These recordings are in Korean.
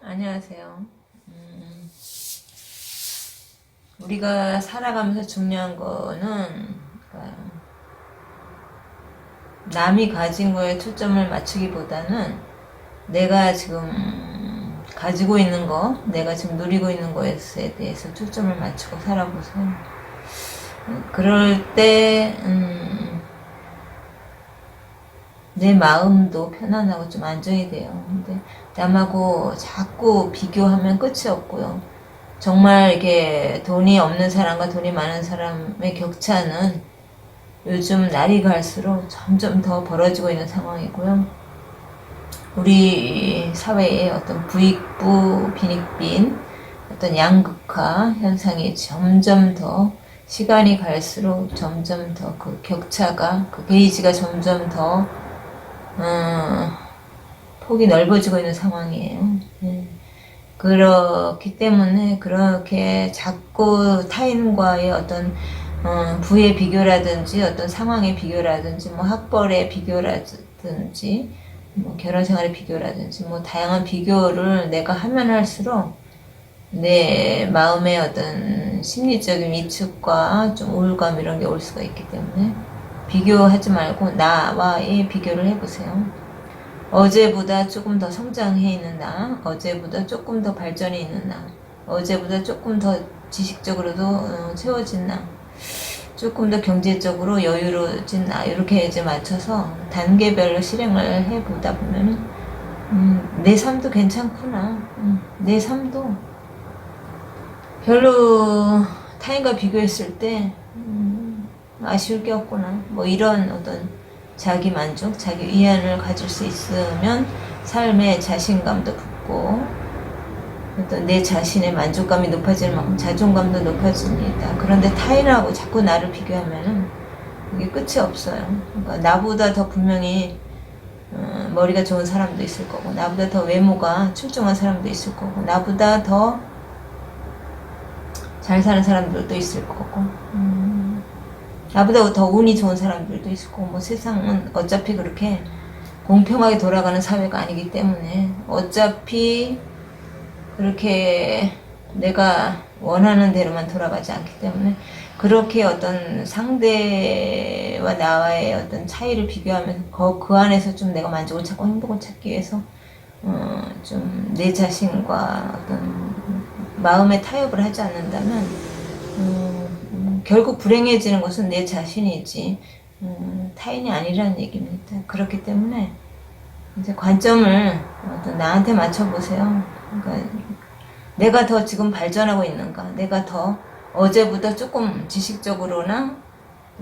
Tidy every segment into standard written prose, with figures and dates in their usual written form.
안녕하세요. 우리가 살아가면서 중요한 거는 남이 가진 거에 초점을 맞추기보다는 내가 지금 가지고 있는 거, 내가 지금 누리고 있는 거에 대해서 초점을 맞추고 살아보세요. 그럴 때 내 마음도 편안하고 좀 안정이 돼요. 근데 남하고 자꾸 비교하면 끝이 없고요. 정말 이게 돈이 없는 사람과 돈이 많은 사람의 격차는 요즘 날이 갈수록 점점 더 벌어지고 있는 상황이고요. 우리 사회의 어떤 부익부 빈익빈 어떤 양극화 현상이 점점 더 시간이 갈수록 점점 더 그 격차가 그 게이지가 점점 더 폭이 넓어지고 있는 상황이에요. 그렇기 때문에 그렇게 자꾸 타인과의 어떤 부의 비교라든지 어떤 상황의 비교라든지 뭐 학벌의 비교라든지 뭐 결혼 생활의 비교라든지 뭐 다양한 비교를 내가 하면 할수록 내 마음의 어떤 심리적인 위축과 좀 우울감 이런 게 올 수가 있기 때문에 비교하지 말고 나와의 비교를 해보세요. 어제보다 조금 더 성장해 있는 나, 어제보다 조금 더 발전해 있는 나, 어제보다 조금 더 지식적으로도 채워진 나, 조금 더 경제적으로 여유로워진 나, 이렇게 이제 맞춰서 단계별로 실행을 해보다 보면은 내 삶도 괜찮구나. 내 삶도 별로 타인과 비교했을 때 아쉬울 게 없구나. 뭐 이런 어떤 자기 만족, 자기 위안을 가질 수 있으면 삶에 자신감도 붙고 어떤 내 자신의 만족감이 높아지는 만큼 자존감도 높아집니다. 그런데 타인하고 자꾸 나를 비교하면은 이게 끝이 없어요. 그러니까 나보다 더 분명히 머리가 좋은 사람도 있을 거고, 나보다 더 외모가 출중한 사람도 있을 거고, 나보다 더 잘 사는 사람들도 있을 거고, 나보다 더 운이 좋은 사람들도 있을 거고, 뭐 세상은 어차피 그렇게 공평하게 돌아가는 사회가 아니기 때문에 어차피 그렇게 내가 원하는 대로만 돌아가지 않기 때문에 그렇게 어떤 상대와 나와의 어떤 차이를 비교하면 그 안에서 좀 내가 만족을 찾고 행복을 찾기 위해서 좀 내 자신과 어떤 마음의 타협을 하지 않는다면 결국 불행해지는 것은 내 자신이지 타인이 아니라는 얘기입니다. 그렇기 때문에 이제 관점을 어떤 나한테 맞춰보세요. 그러니까 내가 더 지금 발전하고 있는가, 내가 더 어제보다 조금 지식적으로나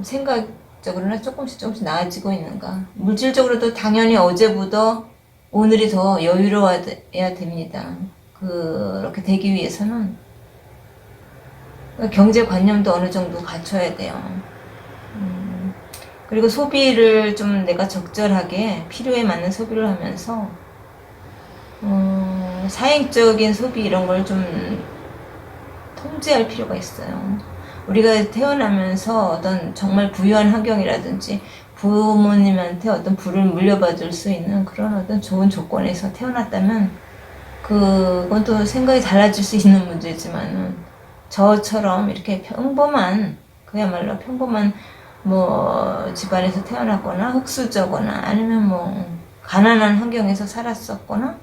생각적으로나 조금씩 나아지고 있는가. 물질적으로도 당연히 어제보다 오늘이 더 여유로워야 됩니다. 그렇게 되기 위해서는 경제관념도 어느 정도 갖춰야 돼요. 그리고 소비를 좀 내가 적절하게 필요에 맞는 소비를 하면서 사행적인 소비 이런 걸 좀 통제할 필요가 있어요. 우리가 태어나면서 어떤 정말 부유한 환경이라든지 부모님한테 어떤 부를 물려받을 수 있는 그런 어떤 좋은 조건에서 태어났다면 그건 또 생각이 달라질 수 있는 문제지만은 저처럼 이렇게 평범한 그야말로 평범한 뭐 집안에서 태어났거나 흙수저거나 아니면 뭐 가난한 환경에서 살았었거나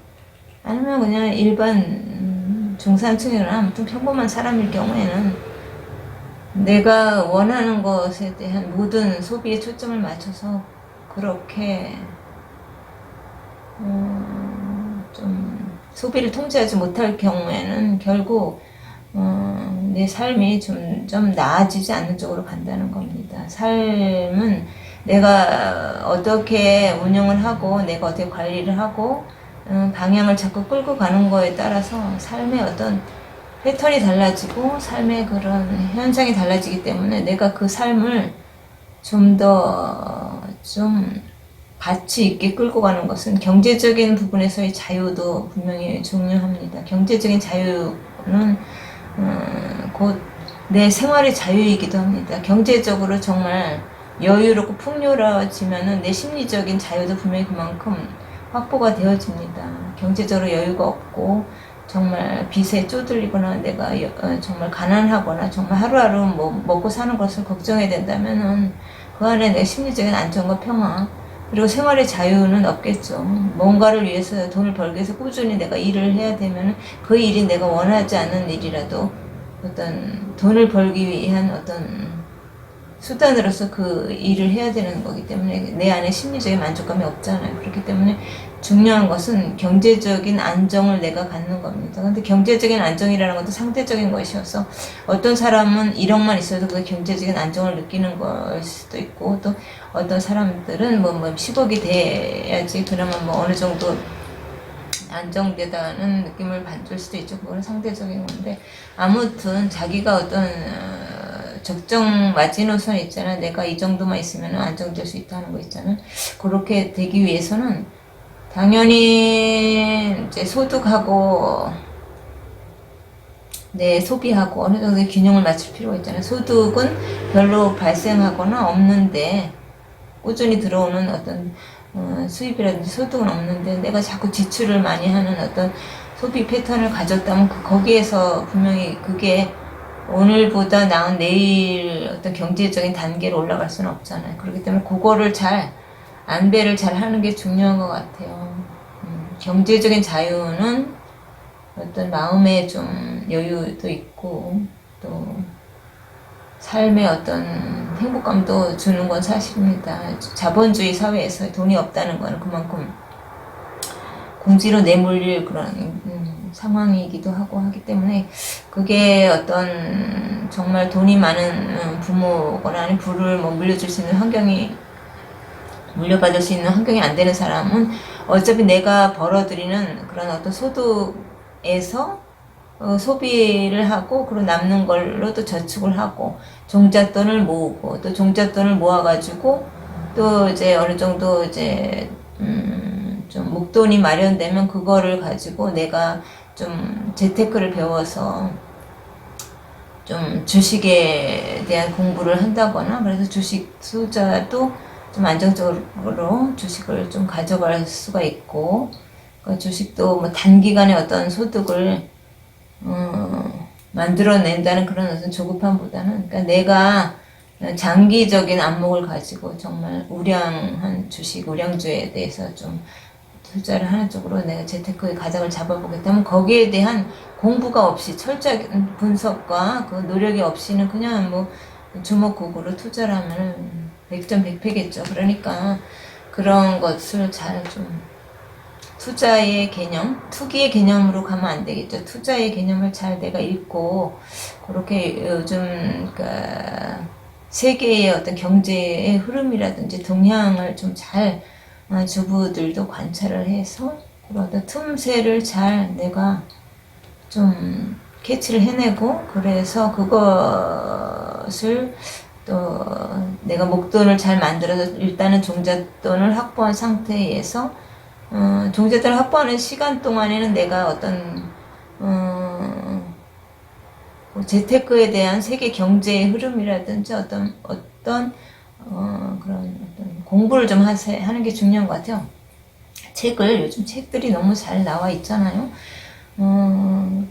아니면 그냥 일반 중산층이나 아무튼 평범한 사람일 경우에는 내가 원하는 것에 대한 모든 소비에 초점을 맞춰서 그렇게 좀 소비를 통제하지 못할 경우에는 결국 내 삶이 좀 나아지지 않는 쪽으로 간다는 겁니다. 삶은 내가 어떻게 운영을 하고 내가 어떻게 관리를 하고 방향을 자꾸 끌고 가는 거에 따라서 삶의 어떤 패턴이 달라지고 삶의 그런 현상이 달라지기 때문에 내가 그 삶을 좀 더 가치 있게 끌고 가는 것은 경제적인 부분에서의 자유도 분명히 중요합니다. 경제적인 자유는 곧 내 생활의 자유이기도 합니다. 경제적으로 정말 여유롭고 풍요로워지면은 내 심리적인 자유도 분명히 그만큼 확보가 되어집니다. 경제적으로 여유가 없고 정말 빚에 쪼들리거나 내가 정말 가난하거나 정말 하루하루 뭐 먹고 사는 것을 걱정해야 된다면은 그 안에 내 심리적인 안정과 평화 그리고 생활의 자유는 없겠죠. 뭔가를 위해서 돈을 벌기 위해서 꾸준히 내가 일을 해야 되면 그 일이 내가 원하지 않는 일이라도 어떤 돈을 벌기 위한 어떤 수단으로서 그 일을 해야 되는 거기 때문에 내 안에 심리적인 만족감이 없잖아요. 그렇기 때문에 중요한 것은 경제적인 안정을 내가 갖는 겁니다. 근데 경제적인 안정이라는 것도 상대적인 것이어서 어떤 사람은 1억만 있어도 그 경제적인 안정을 느끼는 걸 수도 있고 또 어떤 사람들은 뭐 10억이 돼야지 그나마 뭐 어느 정도 안정되다는 느낌을 받을 수도 있죠. 그거는 상대적인 건데 아무튼 자기가 어떤 적정 마지노선 있잖아. 내가 이 정도만 있으면 안정될 수 있다는 거 있잖아. 그렇게 되기 위해서는 당연히 이제 소득하고 내 소비하고 어느 정도의 균형을 맞출 필요가 있잖아요. 소득은 별로 발생하거나 없는데 꾸준히 들어오는 어떤 수입이라든지 소득은 없는데 내가 자꾸 지출을 많이 하는 어떤 소비 패턴을 가졌다면 거기에서 분명히 그게 오늘보다 나은 내일 어떤 경제적인 단계로 올라갈 수는 없잖아요. 그렇기 때문에 그거를 잘 안배를 잘 하는 게 중요한 것 같아요. 경제적인 자유는 어떤 마음의 좀 여유도 있고 또 삶의 어떤 행복감도 주는 건 사실입니다. 자본주의 사회에서 돈이 없다는 거는 그만큼 공지로 내몰릴 그런 상황이기도 하고 하기 때문에 그게 어떤 정말 돈이 많은 부모거나 아니면 부를 뭐 물려줄 수 있는 환경이 물려받을 수 있는 환경이 안 되는 사람은 어차피 내가 벌어들이는 그런 어떤 소득에서 소비를 하고 그리고 남는 걸로 또 저축을 하고 종잣돈을 모으고 또 종잣돈을 모아가지고 또 이제 어느 정도 이제 좀 목돈이 마련되면 그거를 가지고 내가 좀 재테크를 배워서 좀 주식에 대한 공부를 한다거나 그래서 주식 투자도 좀 안정적으로 주식을 좀 가져갈 수가 있고 그 주식도 뭐 단기간에 어떤 소득을 만들어낸다는 그런 어떤 조급함보다는 그러니까 내가 장기적인 안목을 가지고 정말 우량한 주식, 우량주에 대해서 좀 투자를 하는 쪽으로 내가 재테크의 가닥을 잡아보겠다면 거기에 대한 공부가 없이 철저한 분석과 그 노력이 없이는 그냥 뭐 주먹구구로 투자를 하면 백전백패겠죠. 그러니까 그런 것을 잘 좀 투자의 개념, 투기의 개념으로 가면 안 되겠죠. 투자의 개념을 잘 내가 읽고 그렇게 요즘 그러니까 세계의 어떤 경제의 흐름이라든지 동향을 좀 잘 주부들도 관찰을 해서 그런 어떤 틈새를 잘 내가 좀 캐치를 해내고 그래서 그것을 또 내가 목돈을 잘 만들어서 일단은 종잣돈을 확보한 상태에서 종잣돈을 확보하는 시간 동안에는 내가 어떤 재테크에 대한 세계 경제의 흐름이라든지 어떤 그런 어떤 공부를 좀 하는 게 중요한 것 같아요. 요즘 책들이 너무 잘 나와 있잖아요.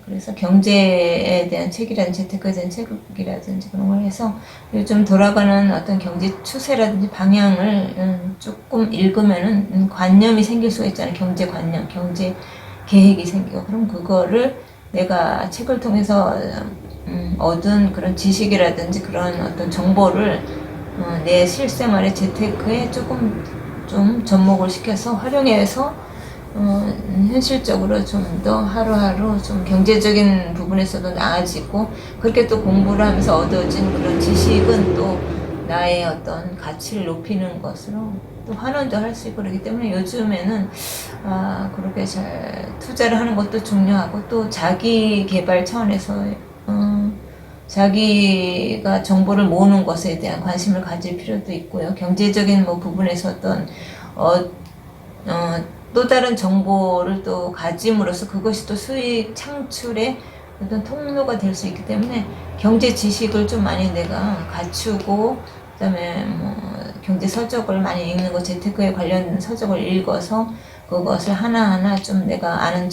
그래서 경제에 대한 책이라든지 재테크에 대한 책이라든지 그런 걸 해서 요즘 돌아가는 어떤 경제 추세라든지 방향을 조금 읽으면은 관념이 생길 수가 있잖아요. 경제 관념, 경제 계획이 생기고 그럼 그거를 내가 책을 통해서 얻은 그런 지식이라든지 그런 어떤 정보를 내 실생활의 재테크에 조금 좀 접목을 시켜서 활용해서 현실적으로 좀 더 하루하루 좀 경제적인 부분에서도 나아지고 그렇게 또 공부를 하면서 얻어진 그런 지식은 또 나의 어떤 가치를 높이는 것으로 또 환원도 할 수 있고 그렇기 때문에 요즘에는 그렇게 잘 투자를 하는 것도 중요하고 또 자기 개발 차원에서 자기가 정보를 모으는 것에 대한 관심을 가질 필요도 있고요. 경제적인 뭐 부분에서 어떤 또 다른 정보를 또 가짐으로써 그것이 또 수익 창출의 어떤 통로가 될 수 있기 때문에 경제 지식을 좀 많이 내가 갖추고 그다음에 뭐 경제 서적을 많이 읽는 거 재테크에 관련된 서적을 읽어서 그것을 하나하나 좀 내가 아는